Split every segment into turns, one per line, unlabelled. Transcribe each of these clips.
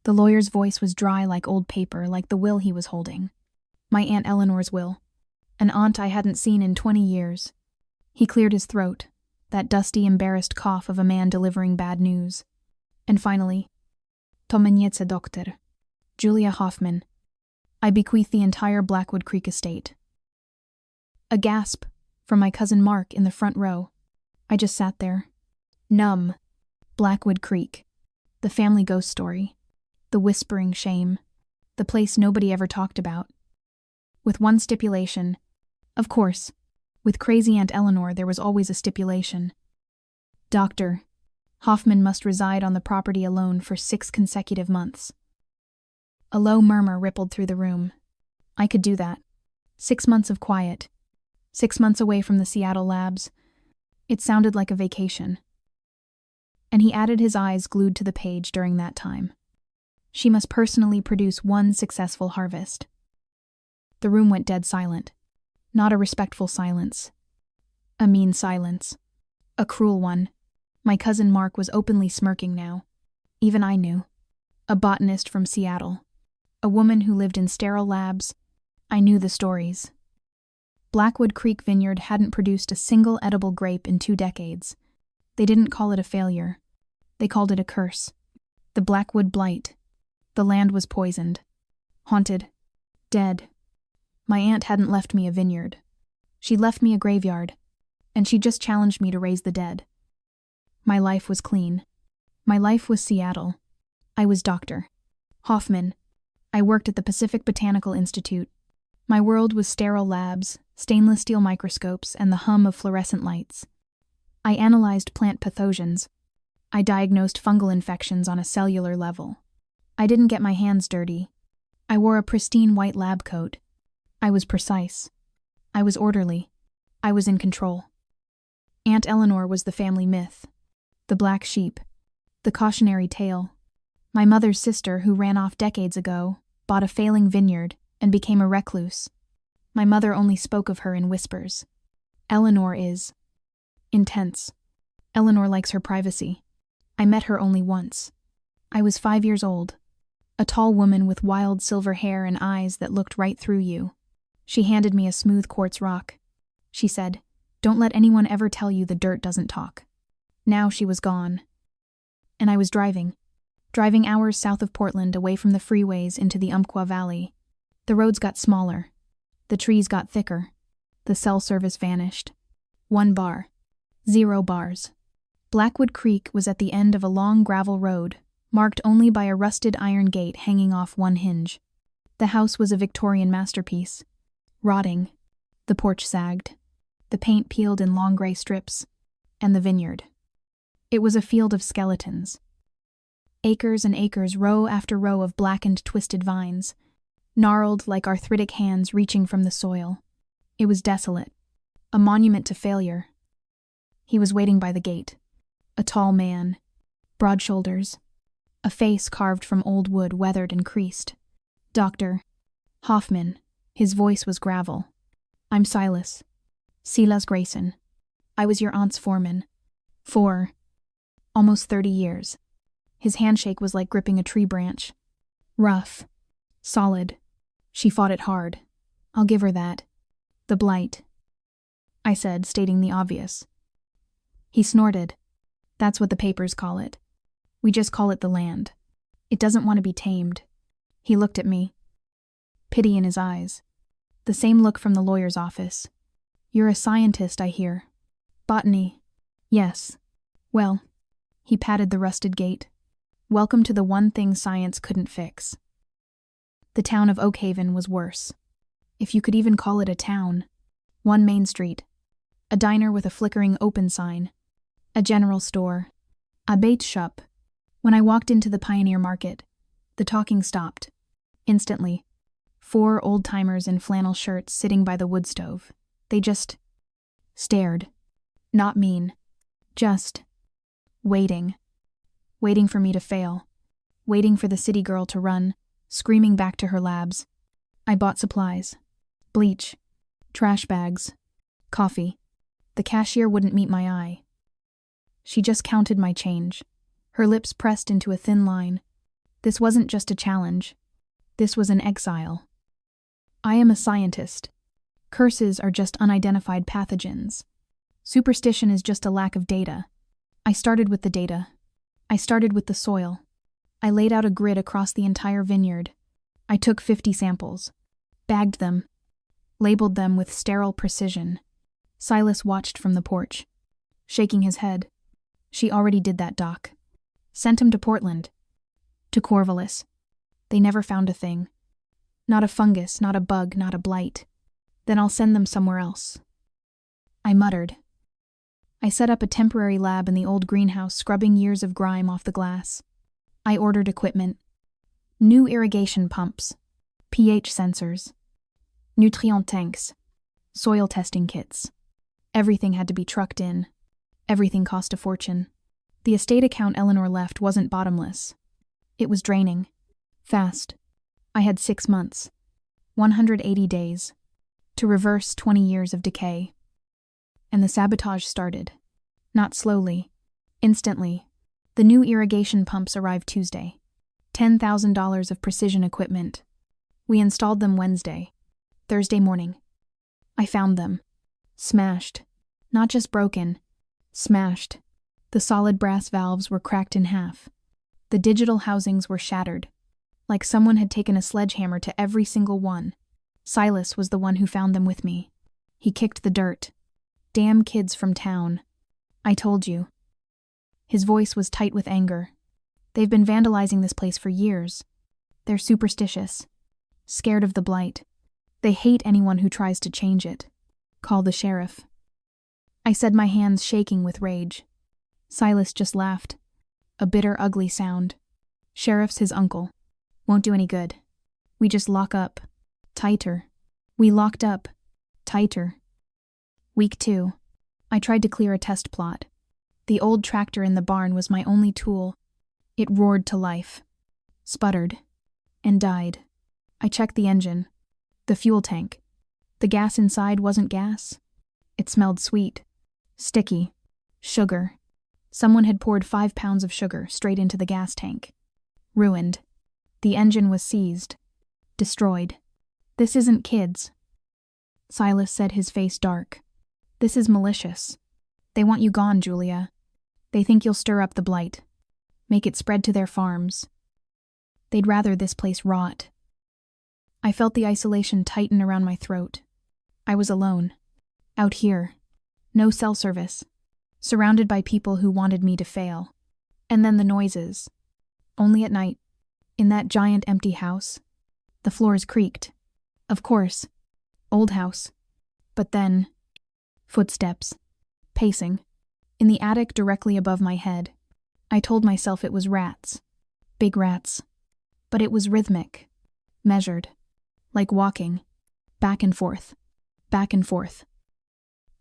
The lawyer's voice was dry like old paper, like the will he was holding. My Aunt Eleanor's will. An aunt I hadn't seen in 20 years. He cleared his throat, that dusty, embarrassed cough of a man delivering bad news. And finally, to mejjjjjjj doktor, Julia Hoffman. I bequeath the entire Blackwood Creek estate. A gasp from my cousin Mark in the front row. I just sat there, numb. Blackwood Creek. The family ghost story. The whispering shame. The place nobody ever talked about. With one stipulation. Of course, with crazy Aunt Eleanor there was always a stipulation. Dr. Hoffman must reside on the property alone for 6 consecutive months. A low murmur rippled through the room. I could do that. 6 months of quiet. 6 months away from the Seattle labs. It sounded like a vacation. And he added, his eyes glued to the page during that time. She must personally produce 1 successful harvest. The room went dead silent. Not a respectful silence. A mean silence. A cruel one. My cousin Mark was openly smirking now. Even I knew. A botanist from Seattle. A woman who lived in sterile labs. I knew the stories. Blackwood Creek Vineyard hadn't produced a single edible grape in 2 decades. They didn't call it a failure. They called it a curse. The Blackwood blight. The land was poisoned. Haunted. Dead. My aunt hadn't left me a vineyard. She left me a graveyard. And she just challenged me to raise the dead. My life was clean. My life was Seattle. I was Dr. Hoffman. I worked at the Pacific Botanical Institute. My world was sterile labs, stainless steel microscopes, and the hum of fluorescent lights. I analyzed plant pathogens. I diagnosed fungal infections on a cellular level. I didn't get my hands dirty. I wore a pristine white lab coat. I was precise. I was orderly. I was in control. Aunt Eleanor was the family myth. The black sheep. The cautionary tale. My mother's sister, who ran off decades ago, bought a failing vineyard and became a recluse. My mother only spoke of her in whispers. Eleanor is intense. Eleanor likes her privacy. I met her only once. I was 5 years old. A tall woman with wild silver hair and eyes that looked right through you. She handed me a smooth quartz rock. She said, "Don't let anyone ever tell you the dirt doesn't talk." Now she was gone. And I was driving hours south of Portland away from the freeways into the Umpqua Valley. The roads got smaller. The trees got thicker. The cell service vanished. 1 bar. 0 bars. Blackwood Creek was at the end of a long gravel road, marked only by a rusted iron gate hanging off 1 hinge. The house was a Victorian masterpiece. Rotting. The porch sagged. The paint peeled in long gray strips. And the vineyard. It was a field of skeletons. Acres and acres, row after row of blackened, twisted vines, gnarled like arthritic hands reaching from the soil. It was desolate. A monument to failure. He was waiting by the gate. A tall man. Broad shoulders. A face carved from old wood, weathered and creased. Dr. Hoffman. His voice was gravel. "I'm Silas. Silas Grayson. I was your aunt's foreman. For almost 30 years. His handshake was like gripping a tree branch. Rough. Solid. She fought it hard. I'll give her that. The blight. I said, stating the obvious. He snorted. That's what the papers call it. We just call it the land. It doesn't want to be tamed. He looked at me. Pity in his eyes. The same look from the lawyer's office. You're a scientist, I hear. Botany. Yes. Well. He patted the rusted gate. Welcome to the one thing science couldn't fix. The town of Oakhaven was worse. If you could even call it a town. 1 main street. A diner with a flickering open sign. A general store. A bait shop. When I walked into the Pioneer Market, the talking stopped. Instantly. 4 old-timers in flannel shirts sitting by the wood stove. They just stared. Not mean. Just waiting. Waiting for me to fail. Waiting for the city girl to run, screaming back to her labs. I bought supplies. Bleach. Trash bags. Coffee. The cashier wouldn't meet my eye. She just counted my change. Her lips pressed into a thin line. This wasn't just a challenge. This was an exile. I am a scientist. Curses are just unidentified pathogens. Superstition is just a lack of data. I started with the data. I started with the soil. I laid out a grid across the entire vineyard. I took 50 samples, bagged them, labeled them with sterile precision. Silas watched from the porch, shaking his head. She already did that, Doc. Sent him to Portland. To Corvallis. They never found a thing. Not a fungus, not a bug, not a blight. Then I'll send them somewhere else. I muttered. I set up a temporary lab in the old greenhouse, scrubbing years of grime off the glass. I ordered equipment. New irrigation pumps, pH sensors, nutrient tanks, soil testing kits. Everything had to be trucked in. Everything cost a fortune. The estate account Eleanor left wasn't bottomless. It was draining. Fast. I had 6 months, 180 days, to reverse 20 years of decay. And the sabotage started. Not slowly. Instantly. The new irrigation pumps arrived Tuesday. $10,000 of precision equipment. We installed them Wednesday. Thursday morning. I found them. Smashed. Not just broken. Smashed. The solid brass valves were cracked in half. The digital housings were shattered. Like someone had taken a sledgehammer to every single one. Silas was the one who found them with me. He kicked the dirt. Damn kids from town. I told you. His voice was tight with anger. They've been vandalizing this place for years. They're superstitious. Scared of the blight. They hate anyone who tries to change it. Call the sheriff. I said, my hands shaking with rage. Silas just laughed. A bitter, ugly sound. Sheriff's his uncle. Won't do any good. We just lock up. Tighter. We locked up. Tighter. Week 2. I tried to clear a test plot. The old tractor in the barn was my only tool. It roared to life. Sputtered. And died. I checked the engine. The fuel tank. The gas inside wasn't gas. It smelled sweet. Sticky. Sugar. Someone had poured 5 pounds of sugar straight into the gas tank. Ruined. The engine was seized. Destroyed. This isn't kids. Silas said, his face dark. This is malicious. They want you gone, Julia. They think you'll stir up the blight. Make it spread to their farms. They'd rather this place rot. I felt the isolation tighten around my throat. I was alone. Out here. No cell service. Surrounded by people who wanted me to fail. And then the noises. Only at night. In that giant empty house. The floors creaked. Of course. Old house. But then... Footsteps. Pacing. In the attic directly above my head. I told myself it was rats. Big rats. But it was rhythmic. Measured. Like walking. Back and forth. Back and forth.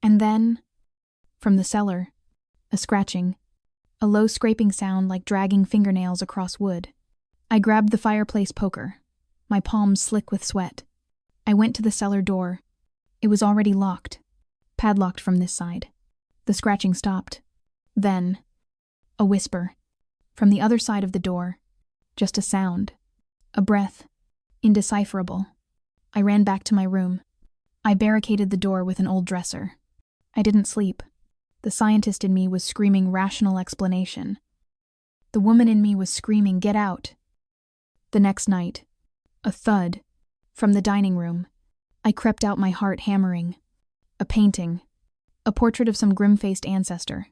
And then... From the cellar. A scratching. A low scraping sound like dragging fingernails across wood. I grabbed the fireplace poker. My palms slick with sweat. I went to the cellar door. It was already locked. Padlocked from this side. The scratching stopped. Then, a whisper. From the other side of the door. Just a sound. A breath. Indecipherable. I ran back to my room. I barricaded the door with an old dresser. I didn't sleep. The scientist in me was screaming rational explanation. The woman in me was screaming, get out. The next night, a thud. From the dining room. I crept out, my heart hammering. A painting. A portrait of some grim-faced ancestor.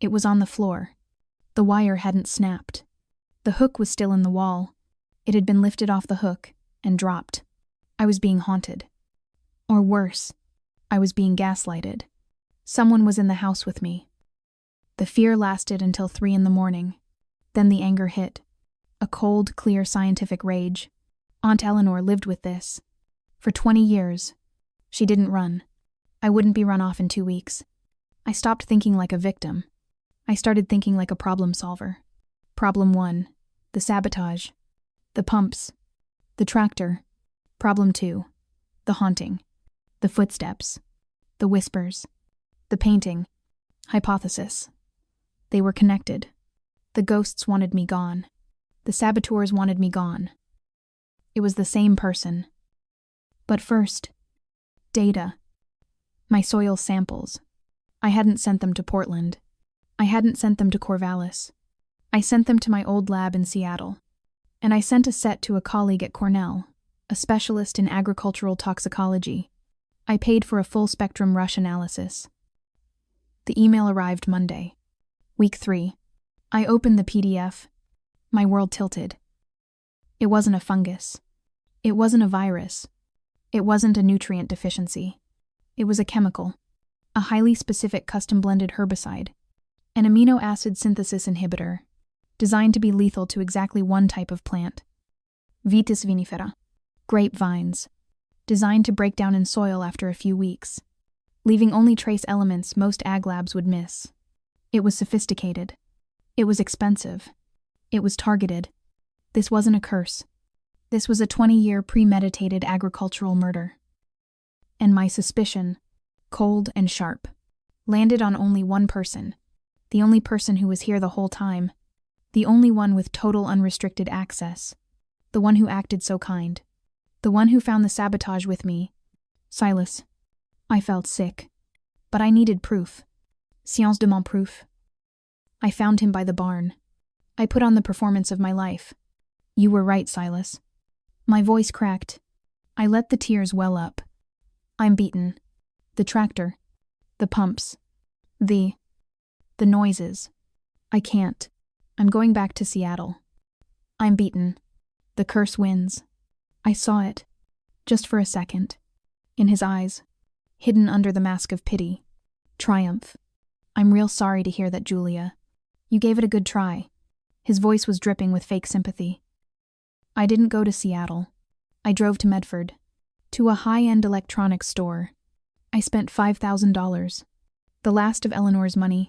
It was on the floor. The wire hadn't snapped. The hook was still in the wall. It had been lifted off the hook and dropped. I was being haunted. Or worse, I was being gaslighted. Someone was in the house with me. The fear lasted until 3 a.m. Then the anger hit. A cold, clear scientific rage. Aunt Eleanor lived with this. For 20 years. She didn't run. I wouldn't be run off in 2 weeks. I stopped thinking like a victim. I started thinking like a problem solver. Problem 1. The sabotage. The pumps. The tractor. Problem 2. The haunting. The footsteps. The whispers. The painting. Hypothesis. They were connected. The ghosts wanted me gone. The saboteurs wanted me gone. It was the same person. But first, data. My soil samples. I hadn't sent them to Portland. I hadn't sent them to Corvallis. I sent them to my old lab in Seattle. And I sent a set to a colleague at Cornell, a specialist in agricultural toxicology. I paid for a full-spectrum rush analysis. The email arrived Monday. Week 3. I opened the PDF. My world tilted. It wasn't a fungus. It wasn't a virus. It wasn't a nutrient deficiency. It was a chemical. A highly specific custom-blended herbicide. An amino acid synthesis inhibitor, designed to be lethal to exactly one type of plant. Vitis vinifera. Grapevines. Designed to break down in soil after a few weeks, leaving only trace elements most ag labs would miss. It was sophisticated. It was expensive. It was targeted. This wasn't a curse. This was a 20-year premeditated agricultural murder. And my suspicion, cold and sharp, landed on only one person, the only person who was here the whole time, the only one with total unrestricted access, the one who acted so kind, the one who found the sabotage with me, Silas. I felt sick, but I needed proof. Science de mon proof. I found him by the barn. I put on the performance of my life. You were right, Silas. My voice cracked. I let the tears well up. I'm beaten. The tractor. The pumps. The noises. I can't. I'm going back to Seattle. I'm beaten. The curse wins. I saw it. Just for a second. In his eyes. Hidden under the mask of pity. Triumph. I'm real sorry to hear that, Julia. You gave it a good try. His voice was dripping with fake sympathy. I didn't go to Seattle. I drove to Medford. To a high-end electronics store. I spent $5,000. The last of Eleanor's money.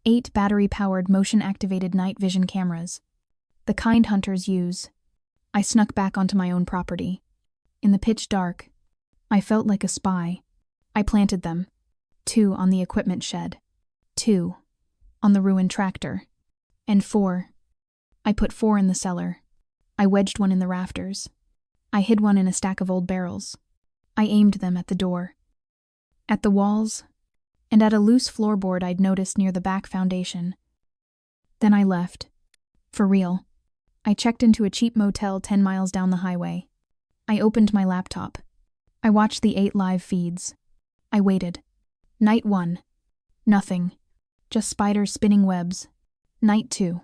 8 battery-powered motion-activated night vision cameras. The kind hunters use. I snuck back onto my own property. In the pitch dark, I felt like a spy. I planted them. 2 on the equipment shed. 2 on the ruined tractor. And 4. I put 4 in the cellar. I wedged one in the rafters. I hid one in a stack of old barrels. I aimed them at the door. At the walls, and at a loose floorboard I'd noticed near the back foundation. Then I left. For real. I checked into a cheap motel 10 miles down the highway. I opened my laptop. I watched the 8 live feeds. I waited. Night 1. Nothing. Just spiders spinning webs. Night 2.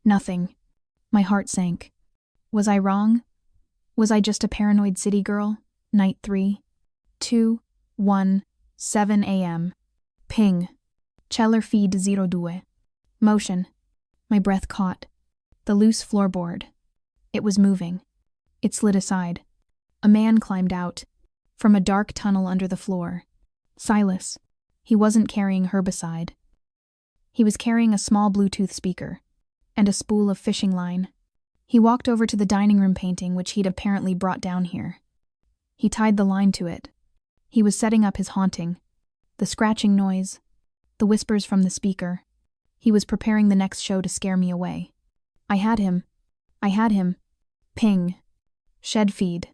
Nothing. My heart sank. Was I wrong? Was I just a paranoid city girl? Night 3. 2, 1, 7 a.m. Ping. Celler feed 02. Motion. My breath caught. The loose floorboard. It was moving. It slid aside. A man climbed out. From a dark tunnel under the floor. Silas. He wasn't carrying herbicide. He was carrying a small Bluetooth speaker. And a spool of fishing line. He walked over to the dining room painting which he'd apparently brought down here. He tied the line to it. He was setting up his haunting. The scratching noise. The whispers from the speaker. He was preparing the next show to scare me away. I had him. Ping. Shed feed.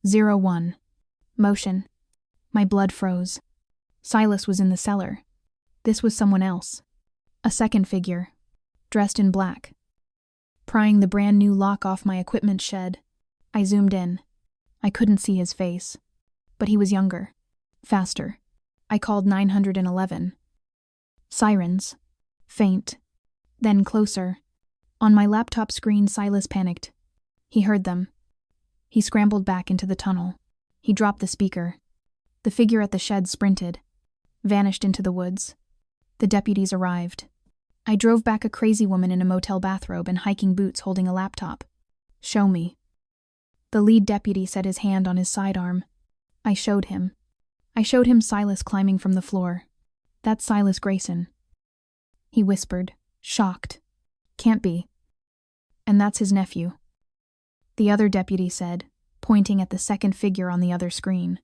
01. Motion. My blood froze. Silas was in the cellar. This was someone else. A second figure. Dressed in black. Prying the brand new lock off my equipment shed, I zoomed in. I couldn't see his face. But he was younger. Faster. I called 911. Sirens. Faint. Then closer. On my laptop screen, Silas panicked. He heard them. He scrambled back into the tunnel. He dropped the speaker. The figure at the shed sprinted. Vanished into the woods. The deputies arrived. I drove back a crazy woman in a motel bathrobe and hiking boots holding a laptop. Show me. The lead deputy set his hand on his sidearm. I showed him. Silas climbing from the floor. That's Silas Grayson. He whispered, shocked. Can't be. And that's his nephew. The other deputy said, pointing at the second figure on the other screen.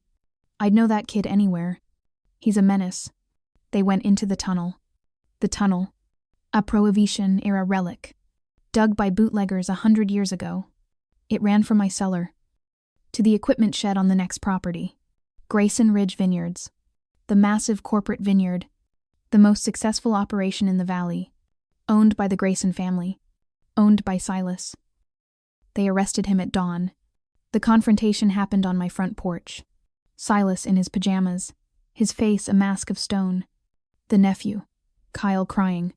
I'd know that kid anywhere. He's a menace. They went into the tunnel. The tunnel. A Prohibition era relic. dug by bootleggers 100 years ago. It ran from my cellar to the equipment shed on the next property, Grayson Ridge Vineyards, the massive corporate vineyard, the most successful operation in the valley, owned by the Grayson family, owned by Silas. They arrested him at dawn. The confrontation happened on my front porch. Silas in his pajamas, his face a mask of stone. The nephew, Kyle, crying.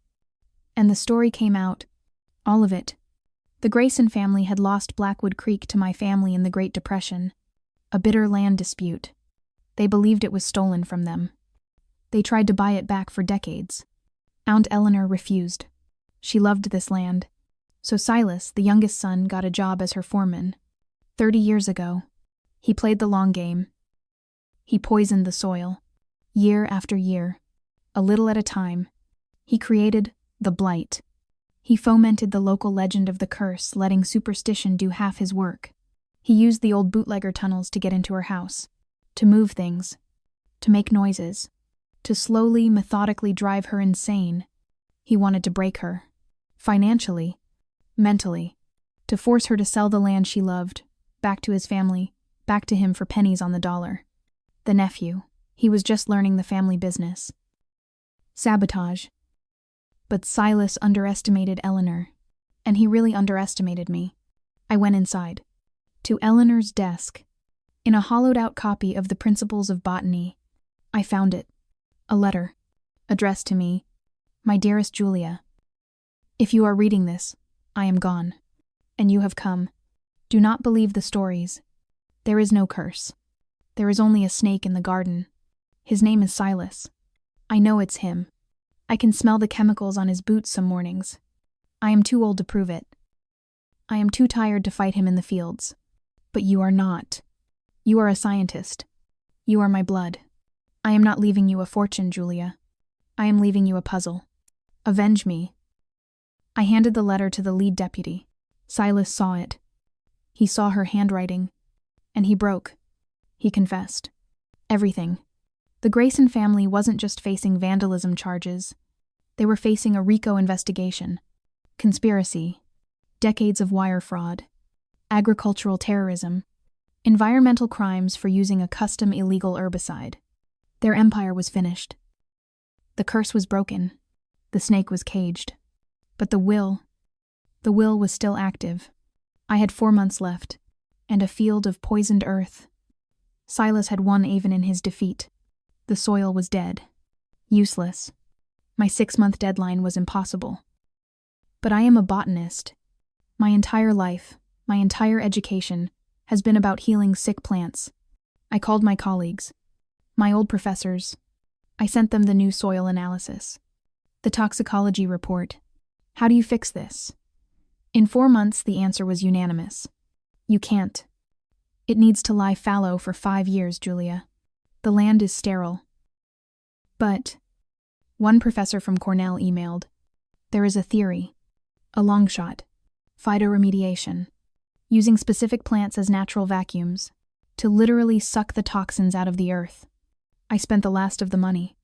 And the story came out. All of it. The Grayson family had lost Blackwood Creek to my family in the Great Depression. A bitter land dispute. They believed it was stolen from them. They tried to buy it back for decades. Aunt Eleanor refused. She loved this land. So Silas, the youngest son, got a job as her foreman. 30 years ago, he played the long game. He poisoned the soil. Year after year, a little at a time. He created the blight. He fomented the local legend of the curse, letting superstition do half his work. He used the old bootlegger tunnels to get into her house, to move things, to make noises, to slowly, methodically drive her insane. He wanted to break her. Financially, mentally, to force her to sell the land she loved, back to his family, back to him for pennies on the dollar. The nephew, he was just learning the family business. Sabotage. But Silas underestimated Eleanor, and he really underestimated me. I went inside. To Eleanor's desk. In a hollowed-out copy of the Principles of Botany, I found it. A letter, addressed to me, My dearest Julia. If you are reading this, I am gone, and you have come. Do not believe the stories. There is no curse. There is only a snake in the garden. His name is Silas. I know it's him. I can smell the chemicals on his boots some mornings. I am too old to prove it. I am too tired to fight him in the fields. But you are not. You are a scientist. You are my blood. I am not leaving you a fortune, Julia. I am leaving you a puzzle. Avenge me. I handed the letter to the lead deputy. Silas saw it. He saw her handwriting. And he broke. He confessed. Everything. The Grayson family wasn't just facing vandalism charges. They were facing a RICO investigation, conspiracy, decades of wire fraud, agricultural terrorism, environmental crimes for using a custom illegal herbicide. Their empire was finished. The curse was broken. The snake was caged. But the will was still active. I had 4 months left, and a field of poisoned earth. Silas had won even in his defeat. The soil was dead. Useless. My 6-month deadline was impossible. But I am a botanist. My entire life, my entire education, has been about healing sick plants. I called my colleagues, my old professors. I sent them the new soil analysis, the toxicology report. How do you fix this? In 4 months, the answer was unanimous. You can't. It needs to lie fallow for 5 years, Julia. The land is sterile. But, one professor from Cornell emailed, there is a theory, a long shot, phytoremediation, using specific plants as natural vacuums, to literally suck the toxins out of the earth. I spent the last of the money.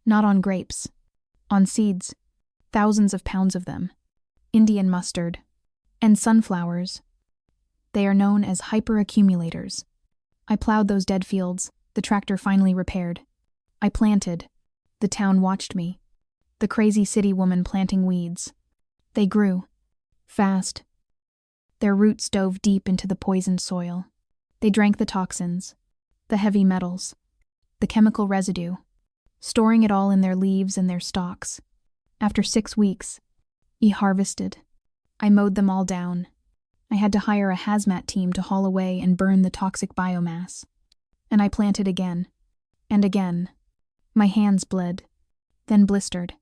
Not on grapes. On seeds. Thousands of pounds of them. Indian mustard. And sunflowers. They are known as hyperaccumulators. I plowed those dead fields, the tractor finally repaired. I planted. The town watched me. The crazy city woman planting weeds. They grew. Fast. Their roots dove deep into the poisoned soil. They drank the toxins, the heavy metals, the chemical residue, storing it all in their leaves and their stalks. After 6 weeks, I harvested. I mowed them all down. I had to hire a hazmat team to haul away and burn the toxic biomass. And I planted again, and again. My hands bled, then blistered,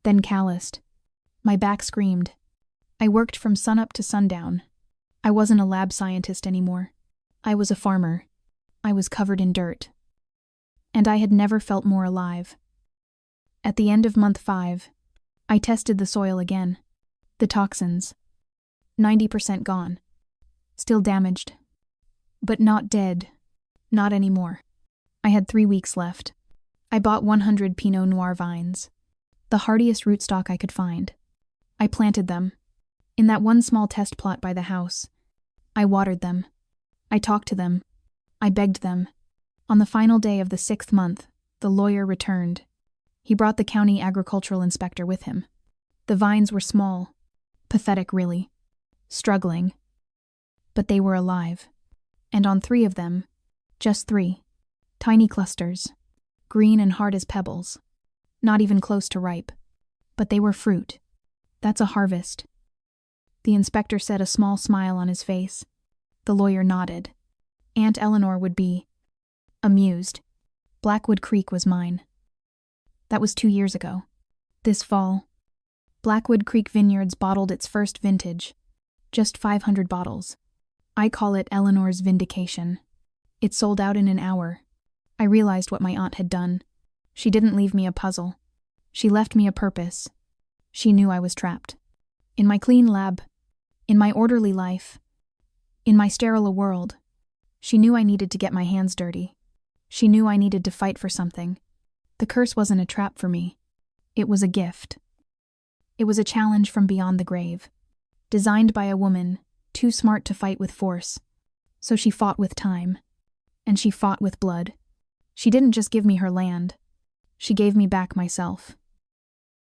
then calloused. My back screamed. I worked from sunup to sundown. I wasn't a lab scientist anymore. I was a farmer. I was covered in dirt. And I had never felt more alive. At the end of month 5, I tested the soil again. The toxins. 90% gone. Still damaged. But not dead. Not anymore. I had 3 weeks left. I bought 100 Pinot Noir vines. The hardiest rootstock I could find. I planted them. In that one small test plot by the house, I watered them. I talked to them. I begged them. On the final day of the 6th month, the lawyer returned. He brought the county agricultural inspector with him. The vines were small, pathetic really, struggling. But they were alive. And on 3 of them, just 3, tiny clusters, green and hard as pebbles, not even close to ripe. But they were fruit. That's a harvest. The inspector said, a small smile on his face. The lawyer nodded. Aunt Eleanor would be amused. Blackwood Creek was mine. That was 2 years ago. This fall, Blackwood Creek Vineyards bottled its first vintage. Just 500 bottles. I call it Eleanor's vindication. It sold out in an hour. I realized what my aunt had done. She didn't leave me a puzzle. She left me a purpose. She knew I was trapped. In my clean lab, in my orderly life, in my sterile world, she knew I needed to get my hands dirty. She knew I needed to fight for something. The curse wasn't a trap for me. It was a gift. It was a challenge from beyond the grave, designed by a woman too smart to fight with force. So she fought with time, and she fought with blood. She didn't just give me her land. She gave me back myself.